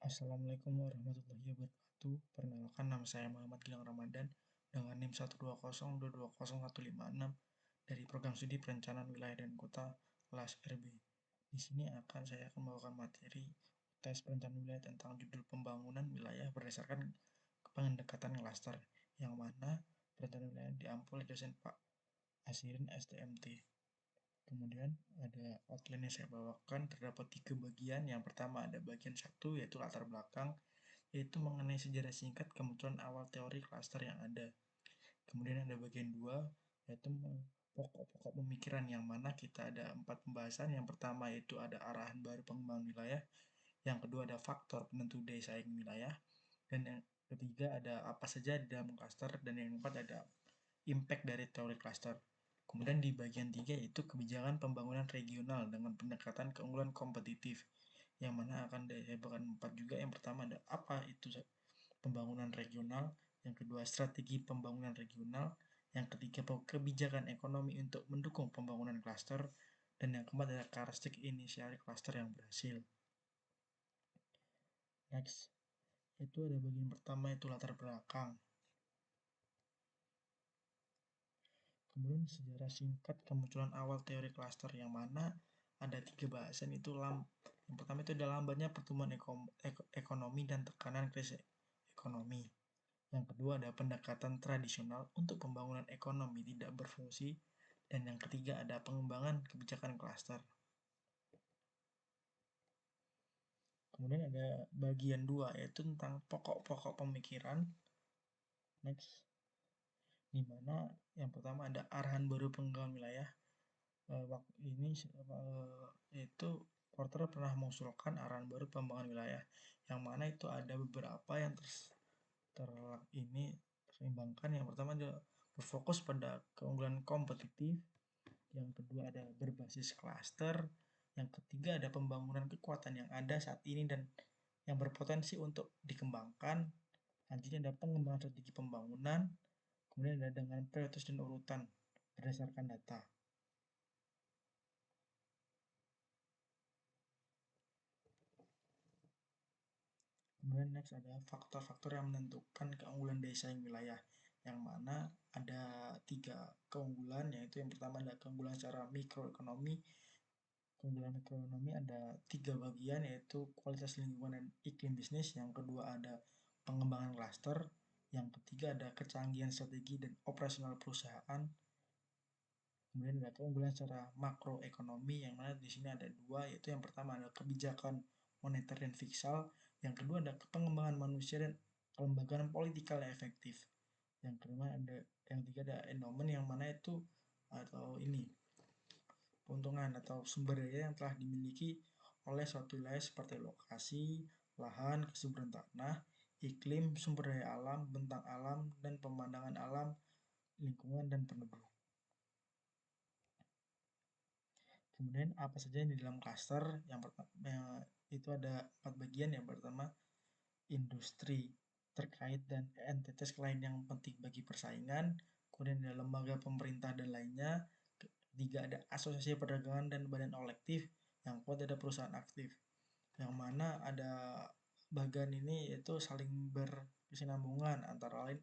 Assalamualaikum warahmatullahi wabarakatuh. Perkenalkan, nama saya Muhammad Gilang Ramadan dengan NIM 120220156 dari Program Studi Perencanaan Wilayah dan Kota kelas RB. Di sini saya akan membawakan materi tes perencanaan wilayah tentang judul pembangunan wilayah berdasarkan pendekatan klaster, yang mana perencanaan wilayah diampu oleh dosen Pak Asirin STMT. Kemudian ada outline yang saya bawakan, terdapat 3 bagian. Yang pertama ada bagian 1, yaitu latar belakang, yaitu mengenai sejarah singkat kemunculan awal teori klaster yang ada. Kemudian ada bagian 2, yaitu pokok-pokok pemikiran, yang mana kita ada 4 pembahasan. Yang pertama yaitu ada arahan baru pengembangan wilayah, yang kedua ada faktor penentu daya saing wilayah, dan yang ketiga ada apa saja di dalam klaster, dan yang keempat ada impact dari teori klaster. Kemudian di bagian 3 yaitu kebijakan pembangunan regional dengan pendekatan keunggulan kompetitif, yang mana akan dibawakan 4 juga. Yang pertama ada apa itu pembangunan regional, yang kedua strategi pembangunan regional, yang ketiga kebijakan ekonomi untuk mendukung pembangunan klaster, dan yang keempat adalah karakteristik inisial klaster yang berhasil. Next, itu ada bagian pertama, itu latar belakang. Kemudian sejarah singkat kemunculan awal teori klaster, yang mana ada 3 bahasan, itu yang pertama itu adalah lambatnya pertumbuhan ekonomi dan tekanan krisis ekonomi. Yang kedua ada pendekatan tradisional untuk pembangunan ekonomi tidak berfungsi, dan yang ketiga ada pengembangan kebijakan klaster. Kemudian ada bagian 2, yaitu tentang pokok-pokok pemikiran. Next, di mana yang pertama ada arahan baru pengembangan wilayah. Waktu ini itu Porter pernah mengusulkan arahan baru pengembangan wilayah, yang mana itu ada beberapa yang terseimbangkan. Yang pertama adalah berfokus pada keunggulan kompetitif, yang kedua ada berbasis klaster, yang ketiga ada pembangunan kekuatan yang ada saat ini dan yang berpotensi untuk dikembangkan. Nantinya ada pengembangan strategi pembangunan, kemudian ada dengan prioritas dan urutan berdasarkan data. Kemudian next ada faktor-faktor yang menentukan keunggulan daya saing wilayah, yang mana ada 3 keunggulan, yaitu yang pertama ada keunggulan secara mikroekonomi. Keunggulan ekonomi ada 3 bagian, yaitu kualitas lingkungan dan iklim bisnis, yang kedua ada pengembangan klaster, yang ketiga ada kecanggihan strategi dan operasional perusahaan. Kemudian ada keunggulan secara makroekonomi, yang mana di sini ada 2, yaitu yang pertama adalah kebijakan moneter dan fiskal, yang kedua ada pengembangan manusia dan kelembagaan politikal yang efektif. Yang kelima ada, yang ketiga ada endowment, yang mana itu atau ini keuntungan atau sumber daya yang telah dimiliki oleh suatu wilayah seperti lokasi, lahan, kesuburan tanah, iklim, sumber daya alam, bentang alam, dan pemandangan alam, lingkungan, dan penduduk. Kemudian apa saja yang di dalam klaster? Yang pertama itu ada 4 bagian. Yang pertama industri terkait dan entitas lain yang penting bagi persaingan, kemudian ada lembaga pemerintah dan lainnya, ketiga ada asosiasi perdagangan dan badan kolektif, yang keempat ada perusahaan aktif, yang mana ada bagian ini yaitu saling berkesinambungan antara lain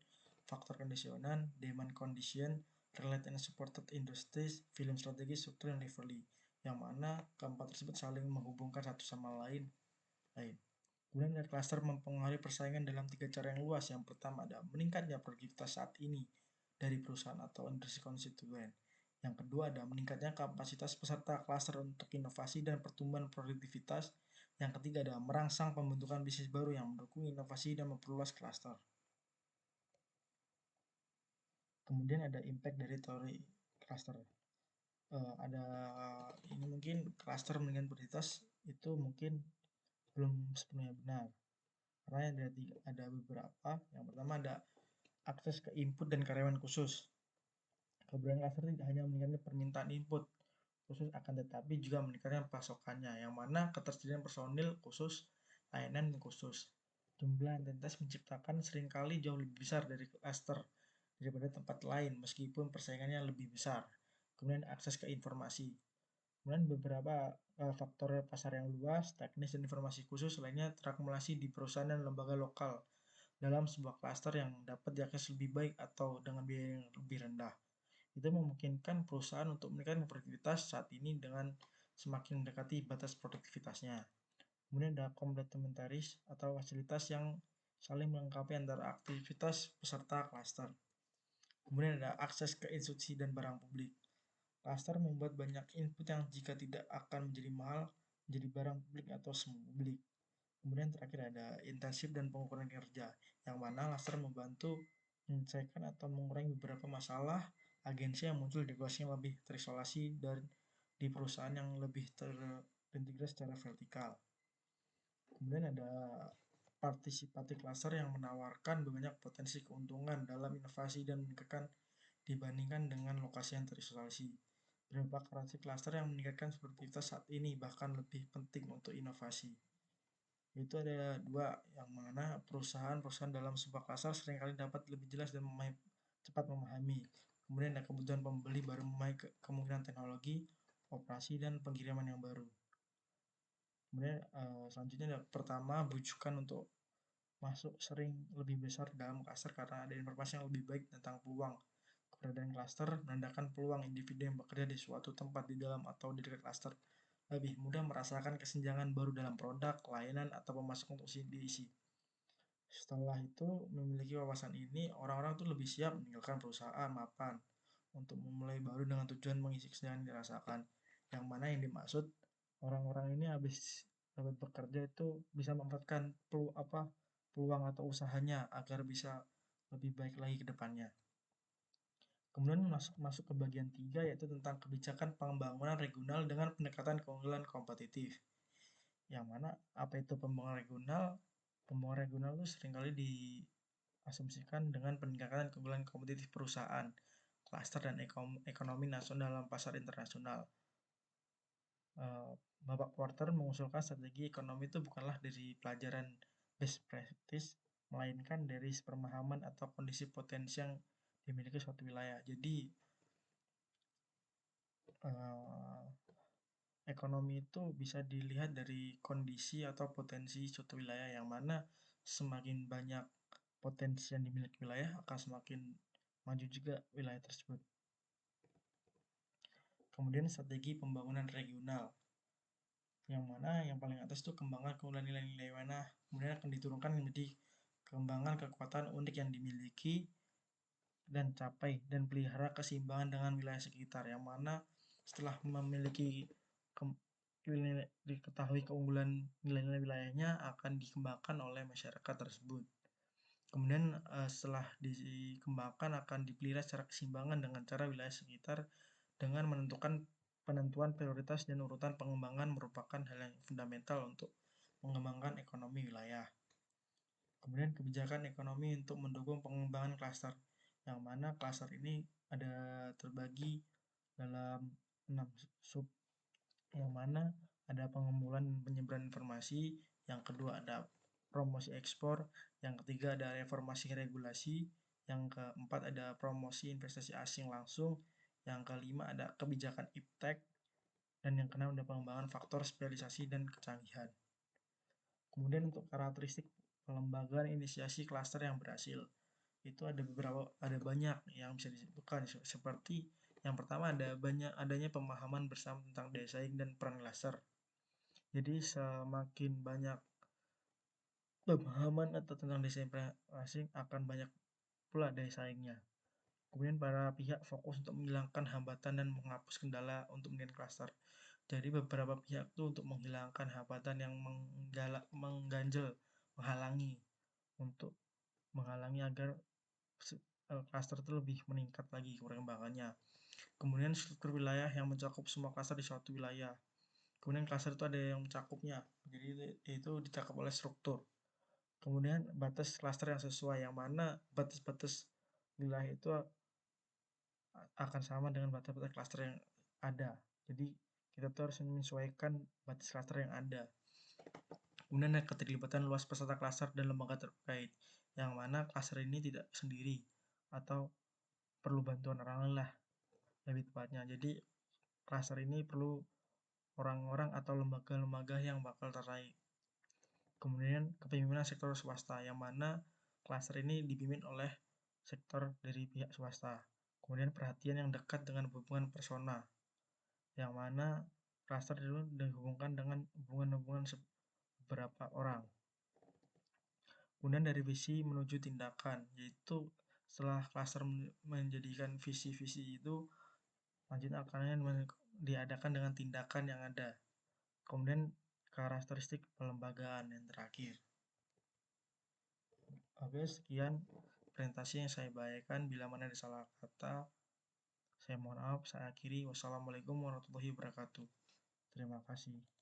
faktor kondisionan, demand condition, related and supported industries, film strategi, struktur, dan delivery, yang mana keempat tersebut saling menghubungkan satu sama lain. Kemudian ada klaster mempengaruhi persaingan dalam 3 cara yang luas. Yang pertama ada meningkatnya produktivitas saat ini dari perusahaan atau industri konstituen. Yang kedua ada meningkatnya kapasitas peserta klaster untuk inovasi dan pertumbuhan produktivitas. Yang ketiga ada merangsang pembentukan bisnis baru yang mendukung inovasi dan memperluas klaster. Kemudian ada impact dari teori klaster. Ada ini mungkin klaster meningkatkan produktivitas itu mungkin belum sepenuhnya benar, karena ada beberapa. Yang pertama ada akses ke input dan karyawan khusus. Keberadaan klaster tidak hanya meningkatkan permintaan input khusus, akan tetapi juga meningkatkan pasokannya, yang mana ketersediaan personil khusus, layanan khusus. Jumlah entitas menciptakan seringkali jauh lebih besar dari klaster daripada tempat lain, meskipun persaingannya lebih besar. Kemudian akses ke informasi. Kemudian beberapa faktor pasar yang luas, teknis dan informasi khusus lainnya terakumulasi di perusahaan dan lembaga lokal dalam sebuah klaster yang dapat diakses lebih baik atau dengan biaya yang lebih rendah. Itu memungkinkan perusahaan untuk meningkatkan produktivitas saat ini dengan semakin mendekati batas produktivitasnya. Kemudian ada komplementaris atau fasilitas yang saling melengkapi antara aktivitas peserta klaster. Kemudian ada akses ke institusi dan barang publik. Klaster membuat banyak input yang jika tidak akan menjadi mahal, menjadi barang publik atau semu publik. Kemudian terakhir ada intensif dan pengukuran kerja, yang mana klaster membantu menyelesaikan atau mengurangi beberapa masalah agensi yang muncul di lokasi yang lebih terisolasi dan di perusahaan yang lebih terintegrasi secara vertikal. Kemudian ada partisipasi cluster yang menawarkan banyak potensi keuntungan dalam inovasi dan meningkatkan dibandingkan dengan lokasi yang terisolasi. Beberapa karakteristik cluster yang meningkatkan produktivitas saat ini bahkan lebih penting untuk inovasi. Itu ada dua, yang mana perusahaan-perusahaan dalam sebuah cluster seringkali dapat lebih jelas dan cepat memahami. Kemudian ada kebutuhan pembeli baru memahami kemungkinan teknologi, operasi, dan pengiriman yang baru. Kemudian selanjutnya ada pertama, bujukan untuk masuk sering lebih besar dalam klaster karena ada informasi yang lebih baik tentang peluang. Keberadaan klaster menandakan peluang individu yang bekerja di suatu tempat di dalam atau di dekat klaster lebih mudah merasakan kesenjangan baru dalam produk, layanan, atau pemasukan untuk diisi. Setelah itu, memiliki wawasan ini, orang-orang tuh lebih siap meninggalkan perusahaan mapan untuk memulai baru dengan tujuan mengisi kesenjangan yang dirasakan. Yang mana yang dimaksud, orang-orang ini habis dapat bekerja itu bisa memanfaatkan peluang atau usahanya agar bisa lebih baik lagi ke depannya. Kemudian masuk ke bagian 3, yaitu tentang kebijakan pembangunan regional dengan pendekatan keunggulan kompetitif. Yang mana apa itu pembangunan regional? Pembangunan regional itu seringkali diasumsikan dengan peningkatan keunggulan kompetitif perusahaan, klaster dan ekonomi nasional dalam pasar internasional. Bapak Porter mengusulkan strategi ekonomi itu bukanlah dari pelajaran best practice, melainkan dari pemahaman atau kondisi potensi yang dimiliki suatu wilayah. Jadi ekonomi itu bisa dilihat dari kondisi atau potensi suatu wilayah, yang mana semakin banyak potensi yang dimiliki wilayah akan semakin maju juga wilayah tersebut. Kemudian strategi pembangunan regional, yang mana yang paling atas itu kembangkan keunggulan nilai-nilai mana, kemudian akan diturunkan menjadi kembangan kekuatan unik yang dimiliki dan capai dan pelihara keseimbangan dengan wilayah sekitar, yang mana setelah memiliki diketahui keunggulan nilai-nilai wilayahnya akan dikembangkan oleh masyarakat tersebut. Kemudian setelah dikembangkan akan dipelihara secara keseimbangan dengan cara wilayah sekitar dengan menentukan penentuan prioritas dan urutan pengembangan merupakan hal yang fundamental untuk mengembangkan ekonomi wilayah. Kemudian kebijakan ekonomi untuk mendukung pengembangan klaster, yang mana klaster ini ada terbagi dalam 6 sub, yang mana ada pengumpulan penyebaran informasi, yang kedua ada promosi ekspor, yang ketiga ada reformasi regulasi, yang keempat ada promosi investasi asing langsung, yang kelima ada kebijakan iptek, dan yang keenam ada pengembangan faktor spesialisasi dan kecanggihan. Kemudian untuk karakteristik pelembagaan inisiasi klaster yang berhasil, itu ada banyak yang bisa disebutkan, seperti yang pertama adanya pemahaman bersama tentang daya saing dan peran klaster. Jadi semakin banyak pemahaman atau tentang daya saing asing akan banyak pula daya saingnya. Kemudian para pihak fokus untuk menghilangkan hambatan dan menghapus kendala untuk menjadi klaster. Jadi beberapa pihak itu untuk menghilangkan hambatan yang mengganjal, untuk menghalangi agar klaster itu lebih meningkat lagi perkembangannya. Kemudian struktur wilayah yang mencakup semua klaster di suatu wilayah. Kemudian klaster itu ada yang mencakupnya, jadi itu dicakup oleh struktur. Kemudian batas klaster yang sesuai, yang mana batas-batas wilayah itu akan sama dengan batas-batas klaster yang ada. Jadi kita tuh harus menyesuaikan batas klaster yang ada. Kemudian ada keterlibatan luas peserta klaster dan lembaga terkait, yang mana klaster ini tidak sendiri atau perlu bantuan orang lain lah lebih tepatnya. Jadi klaster ini perlu orang-orang atau lembaga-lembaga yang bakal terkait. Kemudian kepemimpinan sektor swasta, yang mana klaster ini dipimpin oleh sektor dari pihak swasta. Kemudian perhatian yang dekat dengan hubungan persona, yang mana klaster itu dihubungkan dengan hubungan-hubungan beberapa orang. Kemudian dari visi menuju tindakan, yaitu setelah klaster menjadikan visi-visi itu, lanjut akan diadakan dengan tindakan yang ada. Kemudian karakteristik pelembagaan yang terakhir. Oke, sekian presentasi yang saya bagikan. Bila mana ada salah kata, saya mohon maaf. Saya akhiri. Wassalamualaikum warahmatullahi wabarakatuh. Terima kasih.